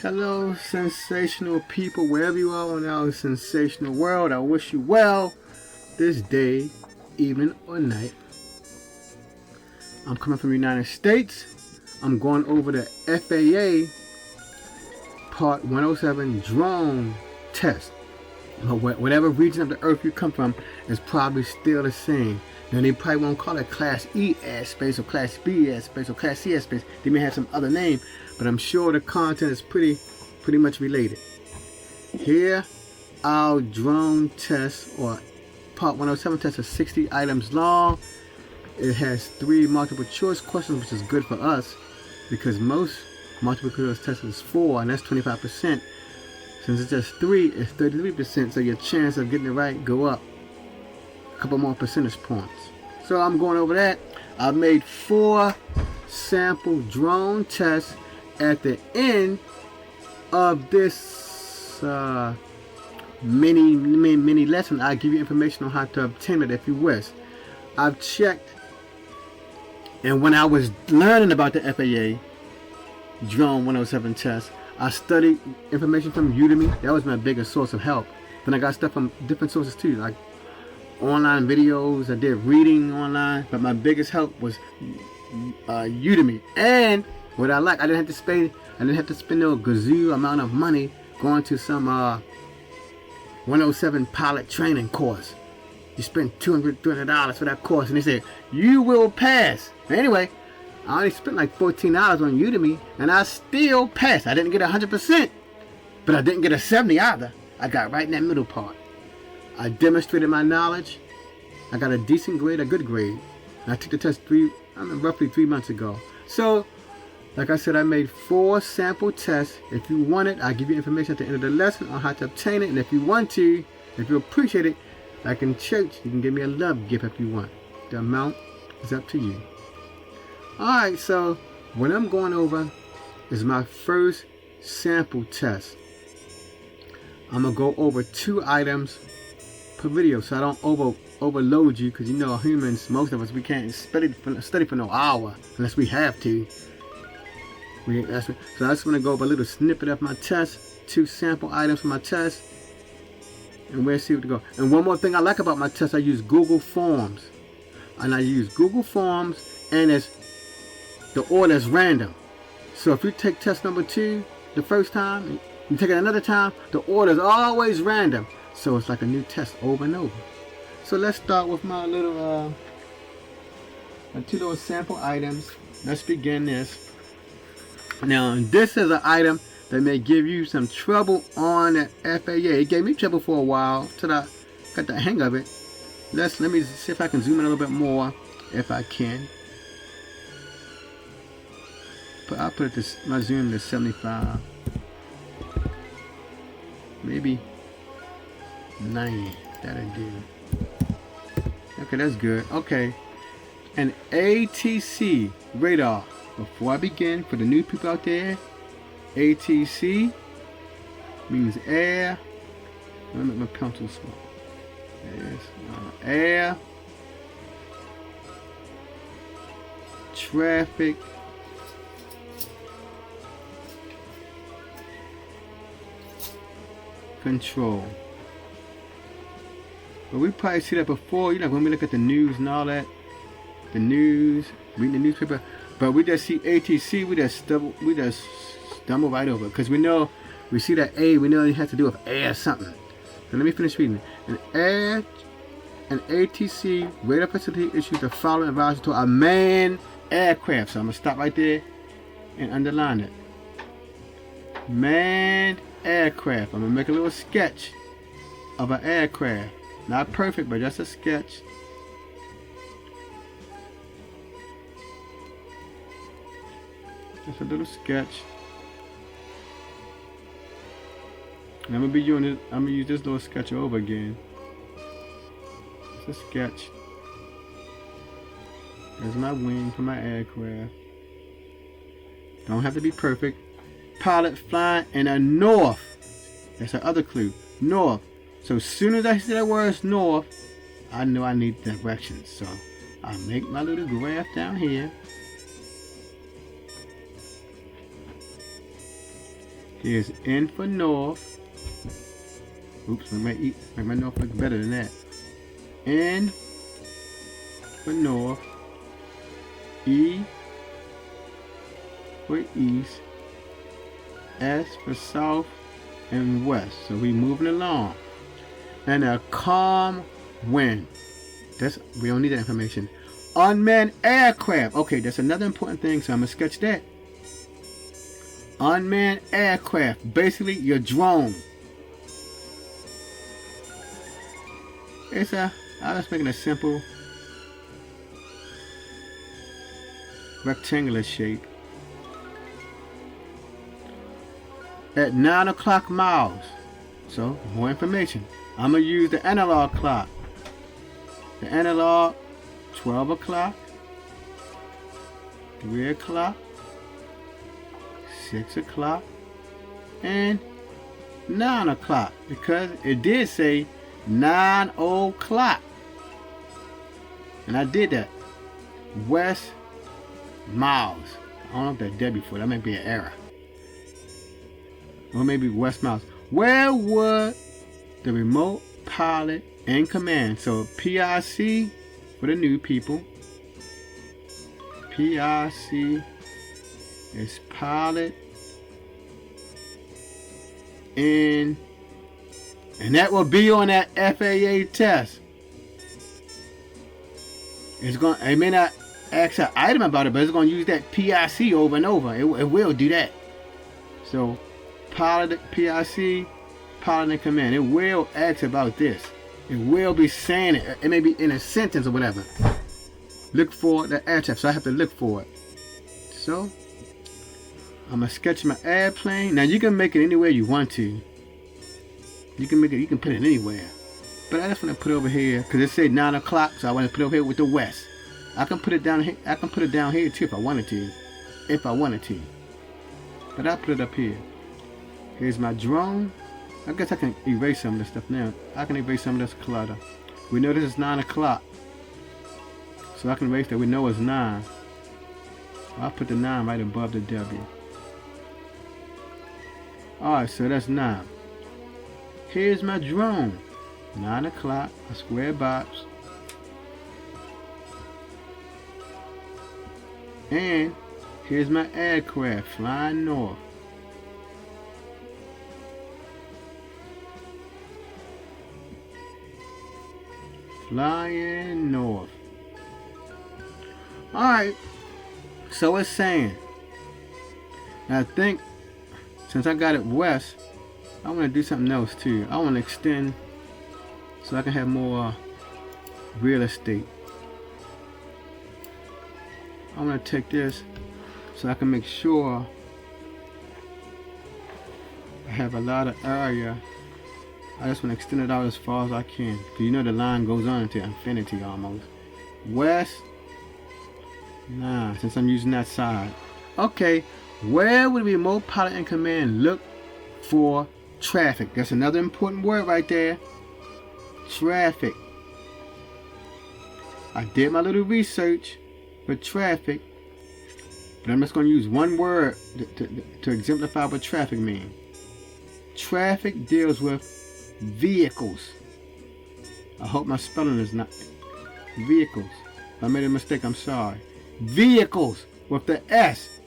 Hello, sensational people, wherever you are in our sensational world. I wish you well this day, evening, or night. I'm coming from the United States. I'm going over the FAA Part 107 drone test. Whatever region of the earth you come from is probably still the same. Now, they probably won't call it Class E airspace or Class B airspace or Class C airspace. They may have some other name, but I'm sure the content is pretty much related. Here, our drone test or Part 107 test is 60 items long. It has 3 multiple choice questions, which is good for us because most multiple choice tests is 4, and that's 25%. Since it's just 3, it's 33%, so your chance of getting it right go up a couple more percentage points. So I'm going over that. I've made 4 sample drone tests. At the end of this mini lesson, I'll give you information on how to obtain it if you wish. I've checked, and when I was learning about the FAA Drone 107 test, I studied information from Udemy. That was my biggest source of help. Then I got stuff from different sources too, like online videos. I did reading online, but my biggest help was Udemy. And what I like, I didn't have to spend no gazoo amount of money going to some 107 pilot training course. You spend $200 for that course, and they say you will pass. Anyway, I only spent like $14 on Udemy, and I still passed. I didn't get 100%, but I didn't get a 70 either. I got right in that middle part. I demonstrated my knowledge. I got a decent grade, a good grade. And I took the test roughly 3 months ago. So, like I said, I made 4 sample tests. If you want it, I'll give you information at the end of the lesson on how to obtain it. And if you want to, if you appreciate it, like in church, you can give me a love gift if you want. The amount is up to you. Alright, so what I'm going over is my first sample test. I'm going to go over 2 items per video so I don't overload you, because you know humans, most of us, we can't study for no hour unless we have to. So I just want to go over a little snippet of my test, 2 sample items for my test, and we'll see what to go. And one more thing I like about my test, I use Google Forms. And I use Google Forms, and the order is random. So if you take test number 2 the first time, you take it another time, the order is always random. So it's like a new test over and over. So let's start with my little, my 2 little sample items. Let's begin this. Now, this is an item that may give you some trouble on the FAA. It gave me trouble for a while till I got the hang of it. Let me see if I can zoom in a little bit more, if I can. But I'll put my zoom to 75. Maybe 90. That'll do. Okay, that's good. Okay. An ATC radar. Before I begin, for the new people out there, ATC means air. Let me make my pencil small. Air, traffic, control. But we probably see that before, you know, when we look at the news and all that. The news, reading the newspaper. But we just see ATC, we just stumble right over, because we see that A, we know it has to do with air something. So let me finish reading it. An ATC radar facility issues the following advisory to a manned aircraft. So I'm gonna stop right there and underline it. Manned aircraft. I'm gonna make a little sketch of an aircraft. Not perfect, but just a sketch. Just a little sketch. And I'm gonna use this little sketch over again. It's a sketch. There's my wing for my aircraft. Don't have to be perfect. Pilot flying in a north. That's the other clue. North. So as soon as I see that word north, I know I need directions. So I make my little graph down here. Here's N for north. Oops, make my north look better than that. N for north. E for east. S for south and west. So we moving along. And a calm wind. We don't need that information. Unmanned aircraft. Okay, that's another important thing, so I'm gonna sketch that. Unmanned aircraft. Basically your drone. I was making a simple rectangular shape. At 9 o'clock miles. So more information. I'm gonna use the analog clock. The analog 12 o'clock, 3 o'clock, 6 o'clock, and 9 o'clock, because it did say 9 o'clock. And I did that. West miles. I don't know if that W for that might be an error. Or maybe west miles. Where would the remote pilot and command? So PIC for the new people. PIC is pilot and that will be on that FAA test. It may not ask an item about it, but it's going to use that PIC over and over. It will do that. So pilot, PIC, pilot and command. It will ask about this. It will be saying it. It may be in a sentence or whatever. Look for the aircraft, so I have to look for it. So I'm gonna sketch my airplane. Now you can make it anywhere you want to. You can make it. You can put it anywhere. But I just want to put it over here because it said 9 o'clock, so I want to put it over here with the west. I can put it down here. I can put it down here too if I wanted to. If I wanted to. But I'll put it up here. Here's my drone. I guess I can erase some of this stuff now. I can erase some of this clutter. We know this is 9 o'clock. So I can erase that. We know it's 9. I'll put the 9 right above the W. Alright, so that's 9. Here's my drone. 9 o'clock, a square box. And here's my aircraft flying north. Flying north. Alright, so it's saying, I think since I got it west, I want to do something else too. I want to extend so I can have more real estate. I want to take this so I can make sure I have a lot of area. I just want to extend it out as far as I can. Because you know the line goes on to infinity almost. West. Nah, since I'm using that side. Okay, where would the remote pilot and command look for traffic? That's another important word right there. Traffic. I did my little research for traffic, but I'm just going to use one word to exemplify what traffic means. Traffic deals with vehicles. I hope my spelling is not vehicles. If I made a mistake, I'm sorry. Vehicles with the S.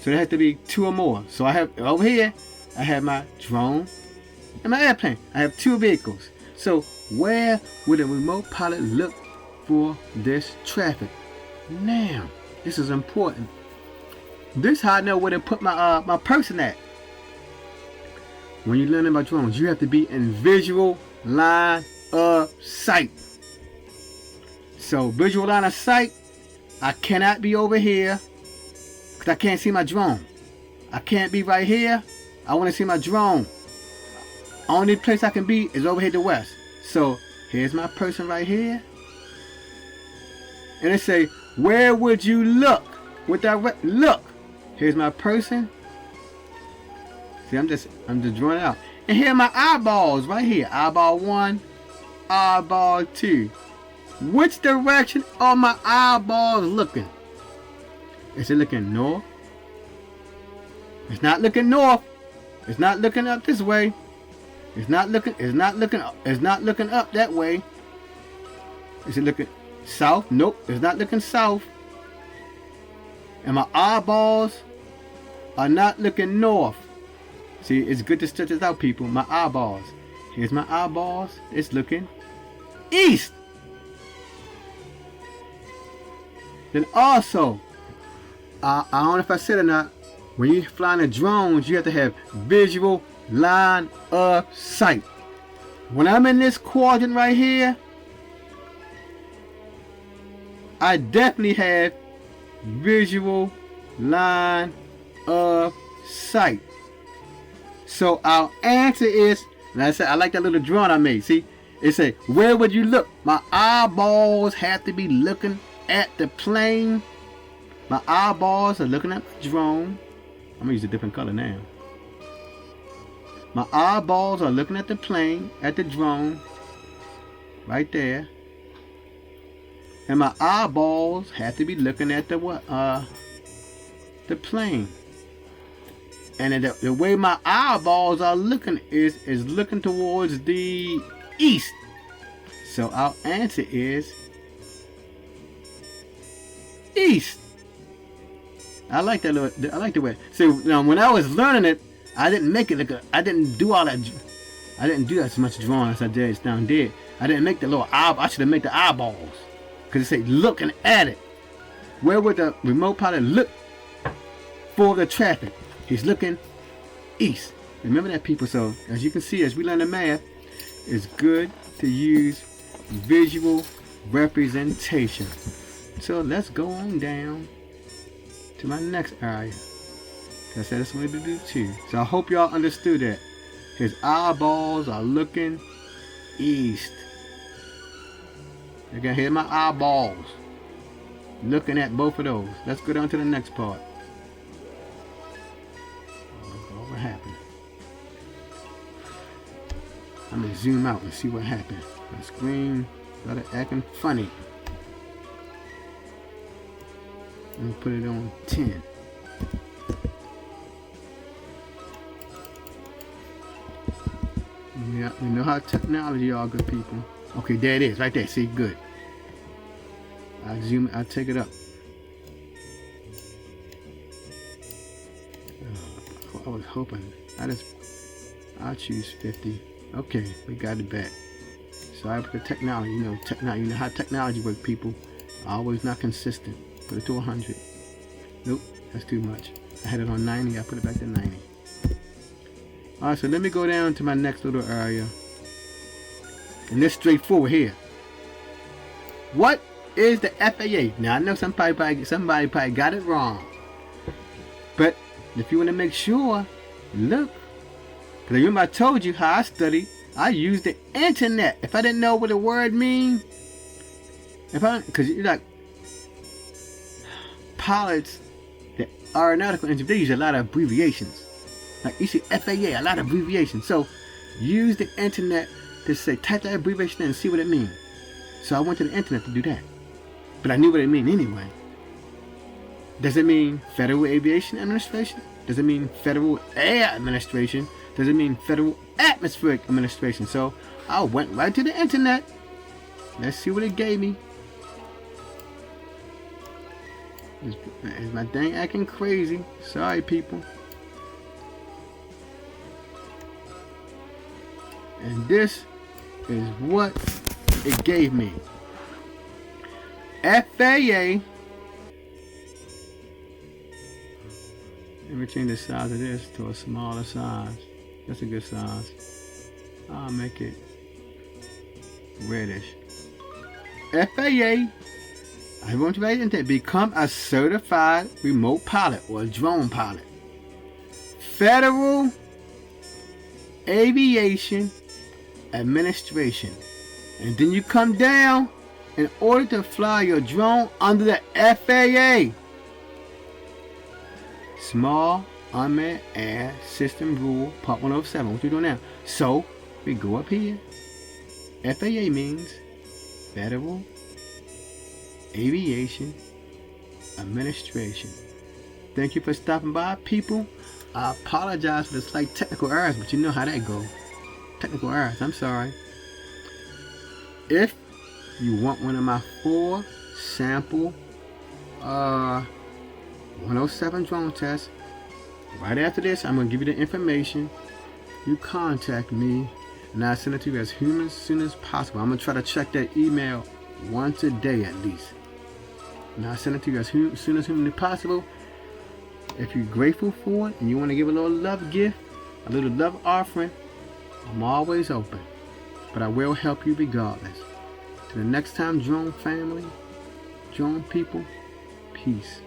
So there has to be 2 or more. So I have over here, I have my drone and my airplane. I have 2 vehicles. So where would a remote pilot look for this traffic? Now, this is important. This is how I know where to put my person at. When you're learning about drones, you have to be in visual line of sight. So visual line of sight, I cannot be over here because I can't see my drone. I can't be right here. I want to see my drone. Only place I can be is over here to the west. So here's my person right here. And it say, where would you look? With that look. Here's my person. See, I'm just drawing it out. And here are my eyeballs right here. Eyeball 1, eyeball 2. Which direction are my eyeballs looking? Is it looking north? It's not looking north. It's not looking up this way. It's not looking up that way. Is it looking south? Nope, it's not looking south. And my eyeballs are not looking north. See, it's good to stretch this out, people. My eyeballs. Here's my eyeballs. It's looking east. Then also, I don't know if I said it or not, when you're flying the drones, you have to have visual line of sight. When I'm in this quadrant right here, I definitely have visual line of sight. So our answer is, and I said I like that little drawing I made. See, it said, where would you look? My eyeballs have to be looking at the plane. My eyeballs are looking at the drone. I'm gonna use a different color now. My eyeballs are looking at the plane, at the drone, right there. And my eyeballs have to be looking at the what? The plane. And the way my eyeballs are looking is looking towards the east. So our answer is east. I like that little, I like the way. See, now when I was learning it, I didn't make it like I didn't do all that. I didn't do as much drawing as I did down there. I didn't make the little eyeball. I should have made the eyeballs, because it say looking at it. Where would the remote pilot look for the traffic? He's looking east. Remember that, people. So as you can see, as we learn the math, it's good to use visual representation. So let's go on down to my next area. I said that's what we do too. So I hope y'all understood that. His eyeballs are looking east. You can hear my eyeballs looking at both of those. Let's go down to the next part. What happened? I'm gonna zoom out and see what happened. My screen started acting funny. Let me put it on 10. Yeah, we know how technology are, good people. Okay, there it is, right there. See, good. I'll zoom. I'll take it up. I was hoping. I'll choose 50. Okay, we got it back. Sorry for the technology. You know how technology works, people. Always not consistent. Put it to 100. Nope, that's too much. I had it on 90. I put it back to 90. Alright, so let me go down to my next little area. And this straightforward here. What is the FAA? Now I know somebody probably got it wrong. But if you want to make sure, look. Because remember I told you how I studied. I used the internet. If I didn't know what a word means, because you're like pilots, the aeronautical engineers, they use a lot of abbreviations. Like you see FAA, a lot of abbreviations. So use the internet to say, type that abbreviation in and see what it means. So I went to the internet to do that. But I knew what it meant anyway. Does it mean Federal Aviation Administration? Does it mean Federal Air Administration? Does it mean Federal Atmospheric Administration? So I went right to the internet. Let's see what it gave me. Is my thing acting crazy? Sorry, people. And this is what it gave me. FAA. Let me change the size of this to a smaller size. That's a good size. I'll make it reddish. FAA. I want you to become a certified remote pilot or a drone pilot. Federal Aviation Administration. And then you come down in order to fly your drone under the FAA. Small Unmanned Air System Rule Part 107. What you doing now? So we go up here. FAA means Federal Aviation Administration. Thank you for stopping by, people. I apologize for the slight technical errors, but you know how that goes. Technical errors, I'm sorry. If you want one of my 4 sample 107 drone tests, right after this, I'm going to give you the information. You contact me, and I'll send it to you as soon as possible. I'm going to try to check that email once a day at least. And I'll send it to you as soon as humanly possible. If you're grateful for it and you want to give a little love gift, a little love offering, I'm always open. But I will help you regardless. Till the next time, drone family, drone people, peace.